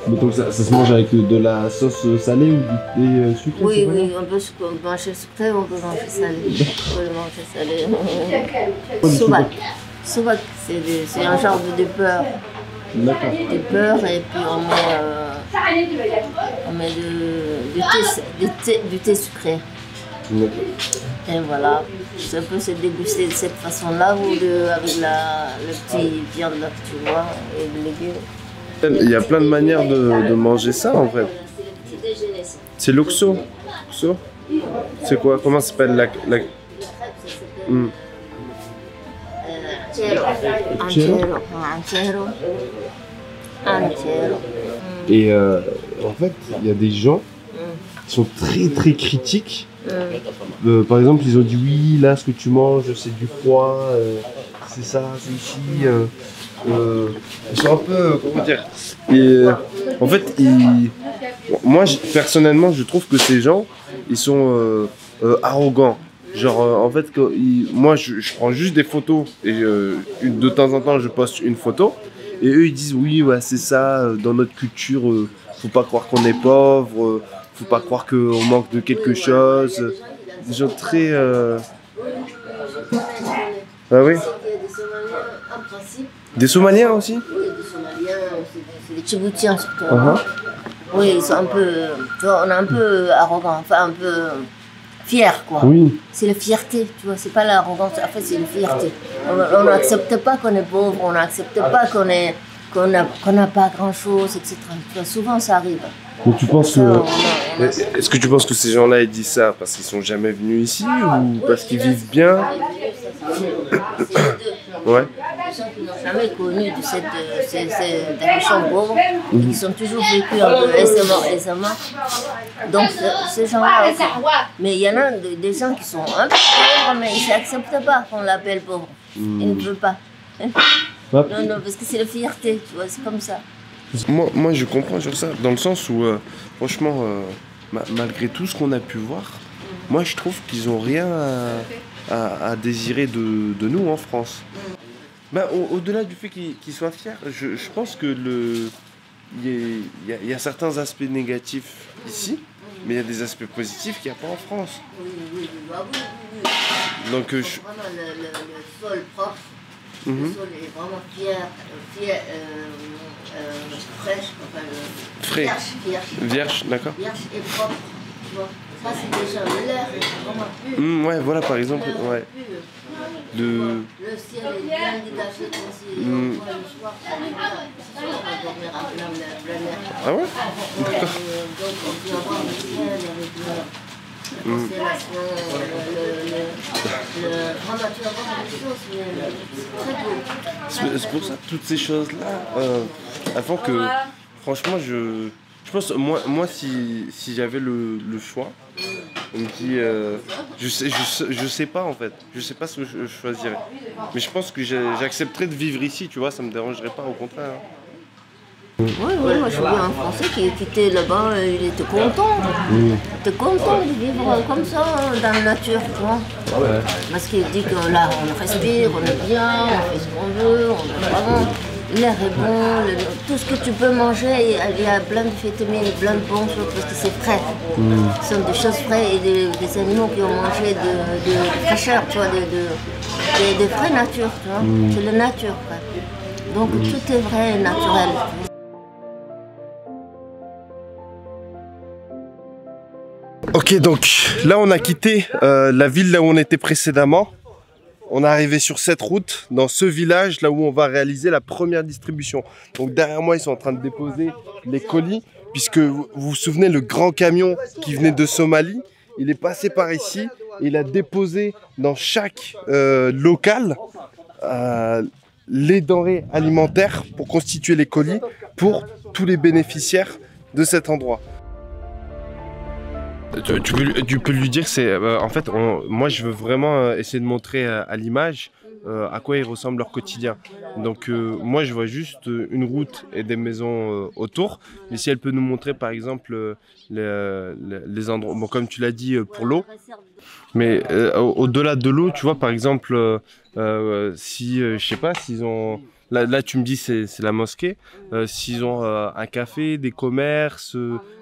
Mais donc ça se mange avec de la sauce salée ou du thé sucré? Oui, oui, on peut manger sucré, on peut manger salé. On peut le manger salé. Soubak. Soubak, c'est un genre de beurre. D'accord. Du beurre et puis on met du thé sucré. Et voilà, ça peut se déguster de cette façon-là ou avec le petit viande là, tu vois, et les légumes. Il y a plein de manières de manger ça en fait. C'est l'oxo. C'est quoi? Comment ça s'appelle la... Antero. Et en fait, il y a des gens qui sont très très critiques. Par exemple, ils ont dit oui, là, ce que tu manges, c'est du foie, c'est ça, c'est ici. Ils sont un peu, comment dire. Et en fait, moi, personnellement, je trouve que ces gens, ils sont arrogants. Genre, en fait, moi, je prends juste des photos et de temps en temps, je poste une photo. Et eux, ils disent oui, ouais, c'est ça, dans notre culture, faut pas croire qu'on est pauvre, faut pas croire qu'on manque de quelque chose. Des gens très. Ah oui? Des Somaliens aussi? Oui, des Somaliens, c'est des Djiboutiens surtout. Oui, ils sont un peu. Tu vois, on est un peu arrogant, enfin un peu fiers quoi. Oui. C'est la fierté, tu vois, c'est pas l'arrogance, en fait c'est une fierté. On n'accepte pas qu'on est pauvre, on n'accepte pas qu'on n'a pas grand chose, etc. Tu vois, souvent ça arrive. Mais tu penses que. Est-ce que tu penses que ces gens-là ils disent ça parce qu'ils sont jamais venus ici ou parce qu'ils vivent bien? Ouais. Les gens qui n'ont jamais connu des régions pauvres, qui sont toujours vécus un peu aisément. Donc ces gens-là, mais il y en a des gens qui sont un peu pauvres, mais ils n'acceptent pas qu'on l'appelle pauvre. Ils ne veulent pas. Non, parce que c'est la fierté, tu vois, c'est comme ça. Moi, je comprends sur ça, dans le sens où, franchement, malgré tout ce qu'on a pu voir, moi, je trouve qu'ils n'ont rien à désirer de nous en France. Au-delà du fait qu'ils soient fiers, je pense que il y a certains aspects négatifs ici, mais il y a des aspects positifs qu'il n'y a pas en France. Oui. Donc, vraiment le sol propre. Le sol est vraiment fraîche, vierge, d'accord. Vierge et propre, tu vois. Ça c'est déjà l'air est vraiment pur. Ouais, voilà par exemple, ouais. Le ciel est bien dégagé comme si on voit le soir, on va dormir à plein air. Ah ouais? Donc on peut avoir le ciel avec la constellation, vraiment tu vas voir des choses, c'est très beau. C'est pour ça que toutes ces choses-là, elles font que, franchement, je pense, moi si j'avais le choix, on me dit, je sais pas en fait, je sais pas ce que je choisirais. Mais je pense que j'accepterais de vivre ici, tu vois, ça me dérangerait pas, au contraire. Oui, moi je vois un Français qui était là-bas, il était content. Il était content de vivre comme ça, dans la nature, tu vois. Ouais. Parce qu'il dit que là, on respire, on est bien, on fait ce qu'on veut, on est vraiment. L'air est bon, tout ce que tu peux manger, il y a plein de vitamines, plein de bonnes choses parce que c'est frais. Ce sont des choses fraîches et des animaux qui ont mangé de fraîcheur, tu vois, de vraie nature, tu vois. C'est la nature, quoi. Donc tout est vrai et naturel. Ok, donc là on a quitté la ville là où on était précédemment. On est arrivé sur cette route, dans ce village, là où on va réaliser la première distribution. Donc derrière moi, ils sont en train de déposer les colis, puisque vous vous souvenez, le grand camion qui venait de Somalie, il est passé par ici, et il a déposé dans chaque local les denrées alimentaires pour constituer les colis pour tous les bénéficiaires de cet endroit. Tu peux lui dire, c'est en fait, moi je veux vraiment essayer de montrer à l'image à quoi il ressemble leur quotidien. Donc moi je vois juste une route et des maisons autour, mais si elle peut nous montrer par exemple les endroits, bon, comme tu l'as dit pour l'eau, mais au-delà de l'eau, tu vois par exemple si je sais pas s'ils ont là, tu me dis c'est la mosquée. S'ils ont un café, des commerces,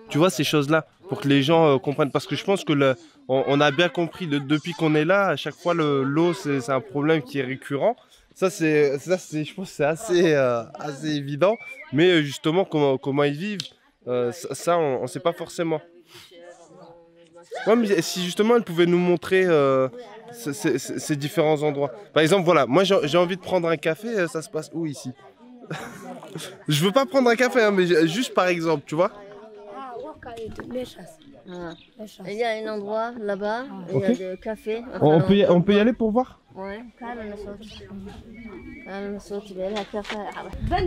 tu vois, ces choses-là, pour que les gens comprennent. Parce que je pense que on a bien compris, depuis qu'on est là, à chaque fois, l'eau, c'est un problème qui est récurrent. Je pense que c'est assez évident. Mais justement, comment ils vivent, ça, on ne sait pas forcément. Ouais, mais si justement elle pouvait nous montrer ces différents endroits. Par exemple, voilà, moi j'ai envie de prendre un café, ça se passe où ici? Je veux pas prendre un café, hein, mais juste par exemple, tu vois. Il y a un endroit là-bas, il y a des cafés. On peut y aller pour voir? Ouais,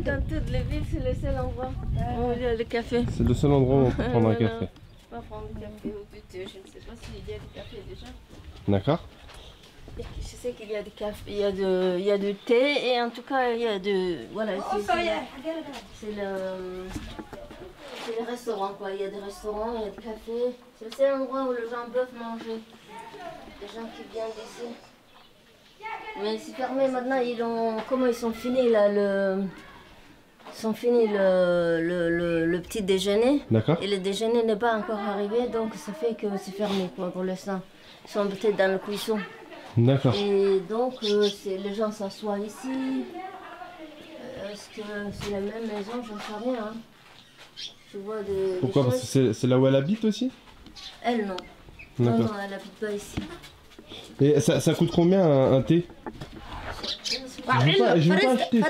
dans toutes les villes, c'est le seul endroit où il y a le café. C'est le seul endroit où on peut prendre un café. Pas prendre du café ou du thé, je ne sais pas s'il y a du café déjà. D'accord. Je sais qu'il y a du café, il y a du thé et en tout cas il y a de... Voilà, c'est le restaurant quoi, il y a des restaurants, il y a du café. C'est le seul endroit où les gens peuvent manger. Les gens qui viennent d'ici. Mais c'est fermé maintenant, comment ils sont finis là, ils sont finis le petit déjeuner. D'accord. Et le déjeuner n'est pas encore arrivé, donc ça fait que c'est fermé quoi, pour l'instant. Ils sont peut-être dans la cuisson. D'accord. Et donc les gens s'assoient ici. Est-ce que c'est la même maison? J'en sais rien. Hein. Je vois Pourquoi? Parce que c'est là où elle habite aussi? Elle non. Non, elle n'habite pas ici. Et ça coûte combien un thé? Je veux pas acheter,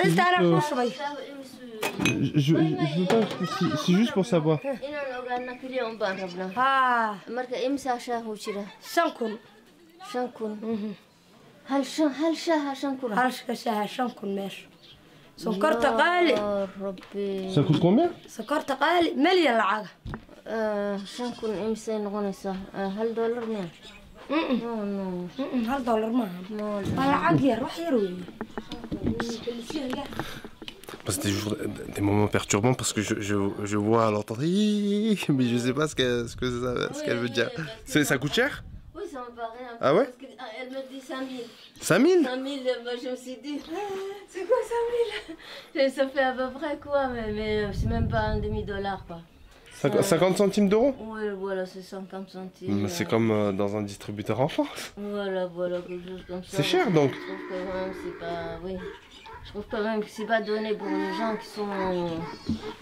je veux pas acheter, c'est juste pour savoir. Ça coûte combien? C'était toujours des moments perturbants parce que je vois à l'entendre, mais je sais pas ce qu'elle veut dire. Ça coûte cher? Oui, ça me paraît un peu. Ah ouais? Parce qu'elle me dit 5 000. 5 000? 5 000, moi je me suis dit, c'est quoi 5 000? Ça fait à peu près quoi, mais c'est même pas un demi-dollar quoi. 50 centimes d'euros? Oui, voilà, c'est 50 centimes. C'est comme dans un distributeur en France. Voilà, quelque chose comme ça. C'est cher donc? Je trouve quand même que c'est pas... Oui. Je trouve quand même que c'est pas donné pour les gens qui sont...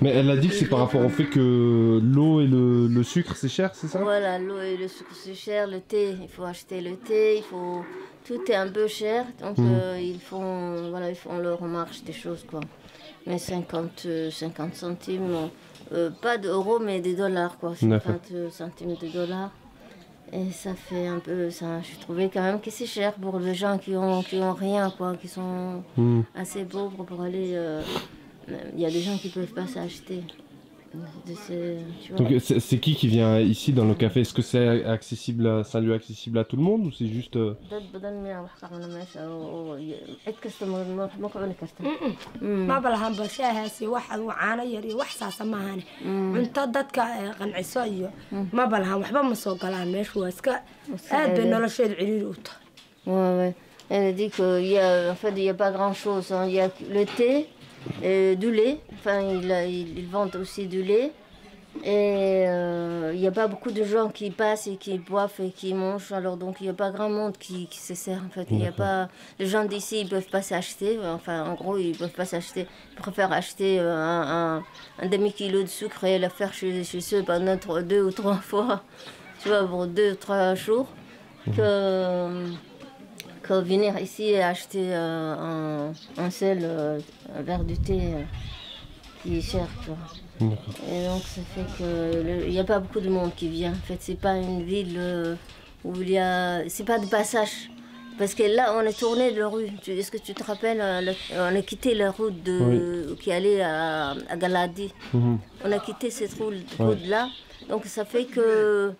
Mais elle a dit que c'est par rapport au fait que l'eau et le sucre c'est cher, c'est ça? Voilà, l'eau et le sucre c'est cher, le thé, il faut acheter le thé, tout est un peu cher, donc ils font leur marge des choses quoi. Mais 50 centimes, pas d'euros mais des dollars quoi, 50 centimes de dollars. Et ça fait un peu ça. Je trouvais quand même que c'est cher pour les gens qui ont rien quoi, qui sont assez pauvres pour aller. Il y a des gens qui peuvent pas s'acheter. Donc c'est qui vient ici dans le café? Est-ce que c'est accessible, un lieu accessible à tout le monde ou c'est juste Ouais. Elle dit qu'il y a, en fait, il y a pas grand chose. Hein. Il y a le thé, du lait. Enfin, ils vendent aussi du lait. Et il n'y a pas beaucoup de gens qui passent et qui boivent et qui mangent. Alors donc il n'y a pas grand monde qui se sert en fait. Il y a pas, les gens d'ici ils peuvent pas s'acheter. Enfin en gros ils peuvent pas s'acheter. Ils préfèrent acheter un demi-kilo de sucre et le faire chez eux pendant 2 ou 3 fois. Tu vois, pour 2 ou 3 jours. Que venir ici et acheter un verre de thé qui est cher, tu vois. Et donc ça fait qu'il n'y a pas beaucoup de monde qui vient. En fait, c'est pas une ville où il y a... C'est pas de passage. Parce que là, on est tourné de la rue. Est-ce que tu te rappelles, on a quitté la route qui allait à Galadi. On a quitté cette route-là. Donc ça fait que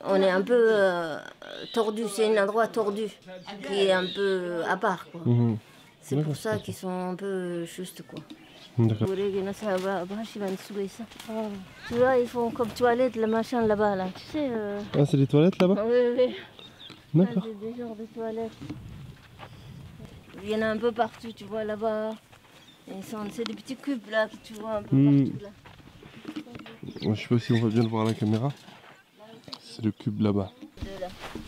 on est un peu tordu. C'est un endroit tordu qui est un peu à part, quoi. C'est pour ça qu'ils sont un peu justes, quoi. D'accord. Tu vois, ils font comme toilette, le machin là-bas, là. Tu sais, Ah, c'est les toilettes là-bas? Oui. D'accord. Des genres de toilettes. il y en a un peu partout, tu vois là-bas. C'est des petits cubes là que tu vois un peu partout là. Je sais pas si on va bien le voir à la caméra. C'est le cube là-bas.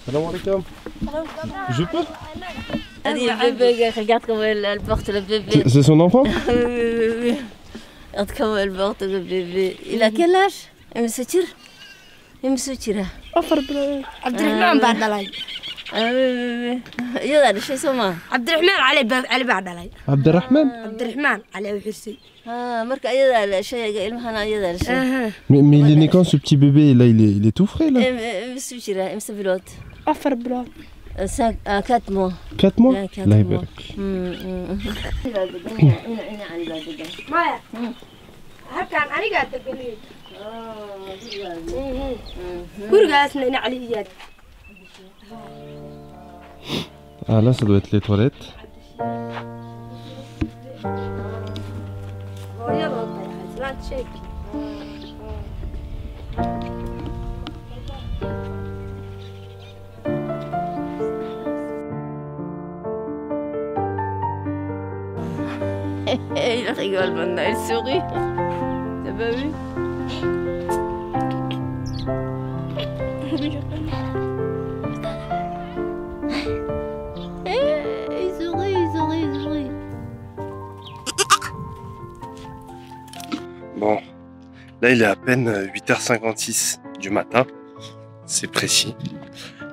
Salam alaikum. Je peux? Le bébé, regarde comment elle porte le bébé. C'est son enfant? Oui. Regarde comment elle porte le bébé. Il a quel âge? Il me soutire. Abdurrahman بعد علي. يلا شو اسمه؟ Abdurrahman علي بعد علي. Abdurrahman علي وحسي. مركا يلا شيء المهنا يلا شيء. Mais il est né quand ce petit bébé là, il est tout frais là? مسوتيره أفر بلاد. 4 mois. 4 mois? لا يبارك. مايا. هكان أنا قاعد تقولي. قرقاسنا هنا عليات. Ah là ça doit être les toilettes. لا تشيك. Il rigole maintenant, il sourit. T'as pas vu? Il sourit. Bon, là il est à peine 8h56 du matin, c'est précis.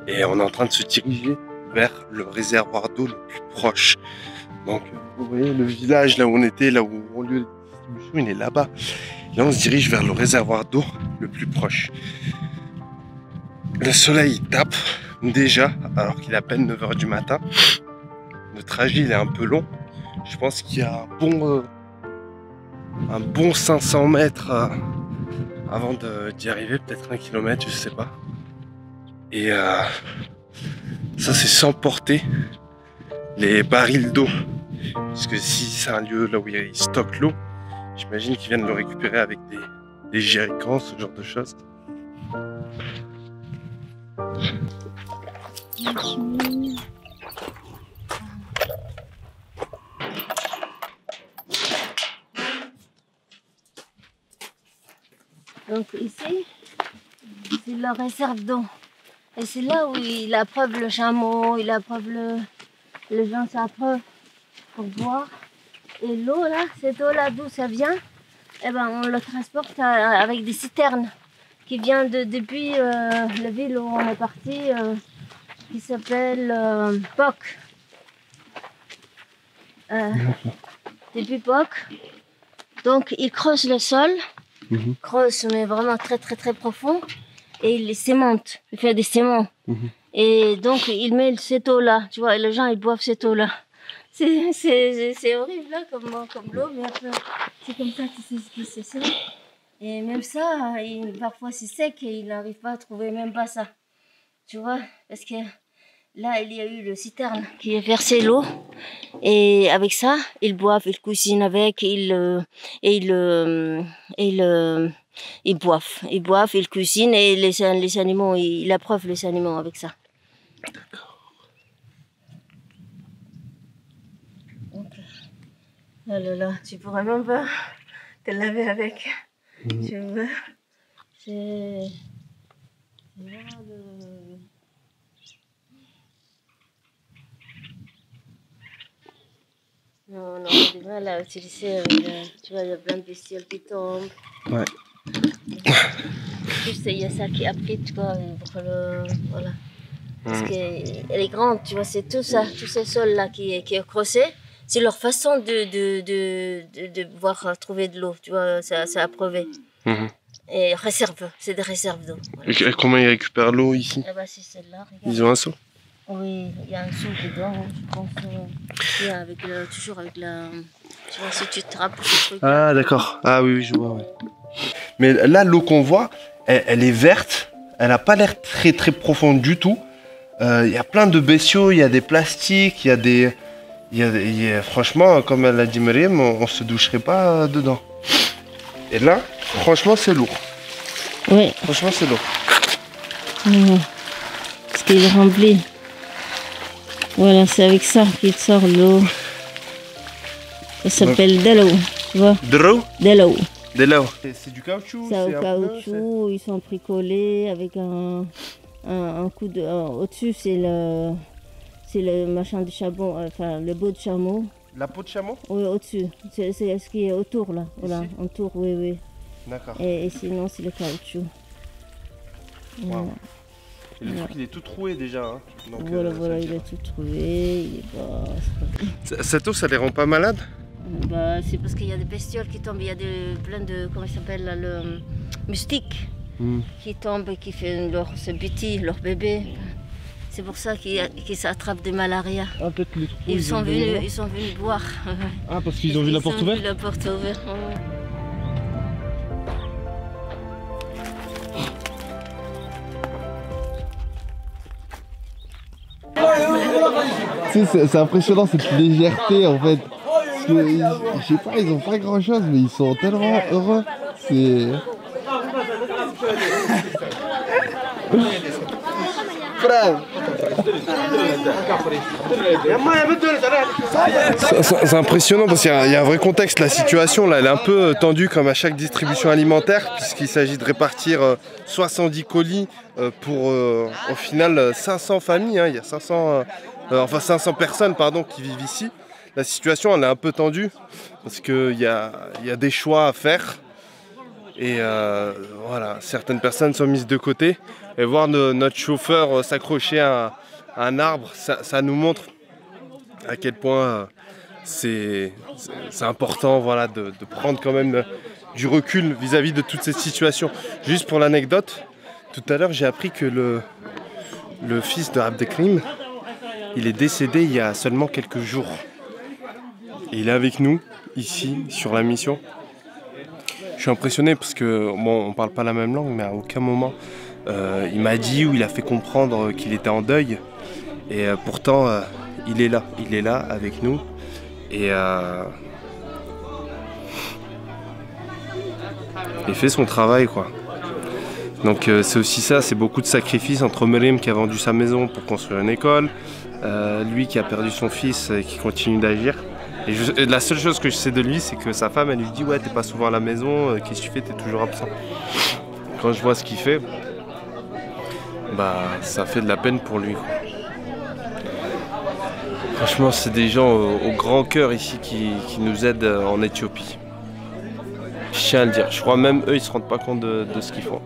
Et on est en train de se diriger vers le réservoir d'eau le plus proche. Donc vous voyez le village là où on était, là où on lieu de distribution, il est là-bas. Là on se dirige vers le réservoir d'eau le plus proche. Le soleil tape déjà alors qu'il est à peine 9h du matin. Le trajet il est un peu long. Je pense qu'il y a un bon 500 mètres avant d'y arriver, peut-être 1 kilomètre, je sais pas. Et ça c'est sans porter les barils d'eau. Parce que si c'est un lieu là où ils stockent l'eau, j'imagine qu'ils viennent le récupérer avec des jerrycans, ce genre de choses. Donc ici, c'est la réserve d'eau. Et c'est là où il approuve le chameau, il approuve les gens s'approuvent pour boire. Et l'eau là, cette eau là d'où ça vient, eh ben, on le transporte avec des citernes qui viennent depuis la ville où on est parti, qui s'appelle Poc. Depuis Poc. Donc il creuse le sol, creuse mais vraiment très profond, et il les cimente, il fait des ciments. Et donc il met cette eau là, tu vois, et les gens ils boivent cette eau là. C'est horrible là comme l'eau, mais après c'est comme ça que c'est ça. Et même ça, parfois c'est sec et il n'arrive pas à trouver même pas ça. Tu vois, parce que là il y a eu le citerne qui a versé l'eau et avec ça ils boivent, ils cuisinent avec, ils boivent, ils cuisinent et les animaux, ils approuvent les animaux avec ça. D'accord. Oh là là, tu pourrais même pas te laver avec. Tu vois, c'est vraiment Non, on a du mal à utiliser. Tu vois, il y a plein de bestioles qui tombent. Ouais. Juste, il y a ça qui abrite, quoi, pour le... Voilà. Parce qu'elle est grande, tu vois, c'est tout ça, tout ce sol-là qui est creusé. C'est leur façon de pouvoir trouver de l'eau, tu vois, c'est approuvé. Et réserve, c'est des réserves d'eau. Voilà. Et comment ils récupèrent l'eau ici? Ah bah c'est celle-là, regarde. Ils ont un seau? Oui, il y a un seau dedans, je pense. Toujours avec la... Tu vois, si tu trappes ce truc. Ah d'accord, ah oui, je vois. Ouais. Mais là, l'eau qu'on voit, elle est verte, elle n'a pas l'air très profonde du tout. Il y a plein de bestiaux, il y a des plastiques, il y a des... franchement, comme elle a dit Myriam, on se doucherait pas dedans. Et là, franchement, c'est lourd. Oui. Franchement, c'est lourd. Parce qu'il est rempli. Voilà, c'est avec ça qu'il sort l'eau. Ça s'appelle Delo, tu vois. Delo. C'est du caoutchouc. C'est au caoutchouc, ils sont bricolés avec un coup de... Au-dessus, c'est le machin de charbon, enfin le beau de chameau. La peau de chameau? Oui, au-dessus. C'est ce qui est autour, là. Voilà, autour, oui. D'accord. Et sinon, c'est le caoutchouc. Wow. Et le truc, il est tout troué déjà. Hein. Donc, voilà, il est tout trouvé. Il est bas. Cette eau, ça les rend pas malades? Bah, c'est parce qu'il y a des bestioles qui tombent. Il y a plein de... Comment ça s'appelle là, le moustique qui tombe et qui fait leur bébé. C'est pour ça qu'ils s'attrapent des malarias. Ah, peut-être les trous. Ils sont venus boire. Ah, parce qu'ils ont vu la porte ouverte? Ils ont vu la porte ouverte. Tu sais, c'est impressionnant cette légèreté en fait. Parce que, je sais pas, ils ont pas grand chose, mais ils sont tellement heureux. C'est. C'est impressionnant parce qu'il y a un vrai contexte. La situation là, elle est un peu tendue comme à chaque distribution alimentaire, puisqu'il s'agit de répartir 70 colis pour au final 500 familles. Hein. Il y a 500 personnes pardon, qui vivent ici. La situation elle est un peu tendue parce qu'il y a des choix à faire. Et voilà, certaines personnes sont mises de côté. Et voir notre chauffeur s'accrocher à un arbre, ça nous montre à quel point c'est important voilà, de prendre quand même du recul vis-à-vis de toute cette situation. Juste pour l'anecdote, tout à l'heure j'ai appris que le fils de Abdelkrim, il est décédé il y a seulement quelques jours. Et il est avec nous, ici, sur la mission. Je suis impressionné parce que, bon, on parle pas la même langue, mais à aucun moment il m'a dit ou il a fait comprendre qu'il était en deuil. Et pourtant, il est là avec nous. Et il fait son travail, quoi. Donc c'est aussi ça, c'est beaucoup de sacrifices entre Merim qui a vendu sa maison pour construire une école, lui qui a perdu son fils et qui continue d'agir. Et la seule chose que je sais de lui, c'est que sa femme, elle lui dit « Ouais, t'es pas souvent à la maison, qu'est-ce que tu fais, t'es toujours absent ». Quand je vois ce qu'il fait, bah ça fait de la peine pour lui, quoi. Franchement, c'est des gens au grand cœur ici qui nous aident en Éthiopie. Je tiens à le dire, je crois même eux, ils se rendent pas compte de ce qu'ils font.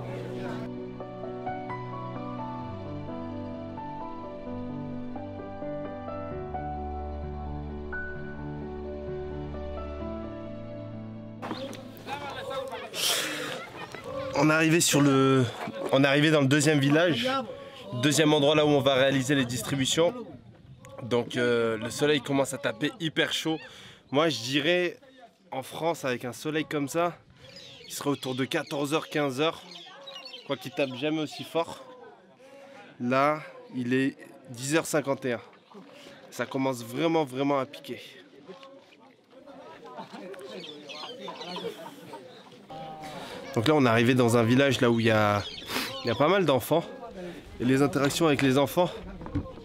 On est arrivé dans le deuxième village, deuxième endroit là où on va réaliser les distributions. Donc le soleil commence à taper hyper chaud. Moi je dirais en France avec un soleil comme ça, il serait autour de 14h, 15h. Quoi qu'il tape jamais aussi fort. Là il est 10h51. Ça commence vraiment à piquer. Donc là on est arrivé dans un village là où il y a pas mal d'enfants. Et les interactions avec les enfants,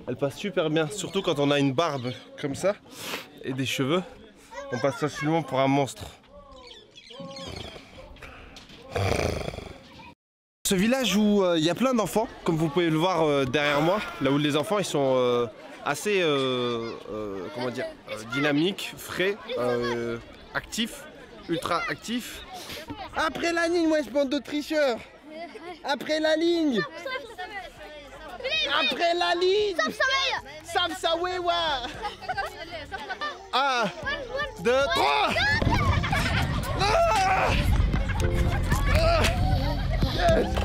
elles passent super bien. Surtout quand on a une barbe comme ça et des cheveux. On passe facilement pour un monstre. Ce village où il y a plein d'enfants, comme vous pouvez le voir derrière moi, là où les enfants ils sont assez comment dire, dynamiques, frais, actifs, ultra actifs. Après la ligne, moi je bande de tricheurs. Après la ligne. Après la ligne. Samsawewa. 1, 2, 3. Yes.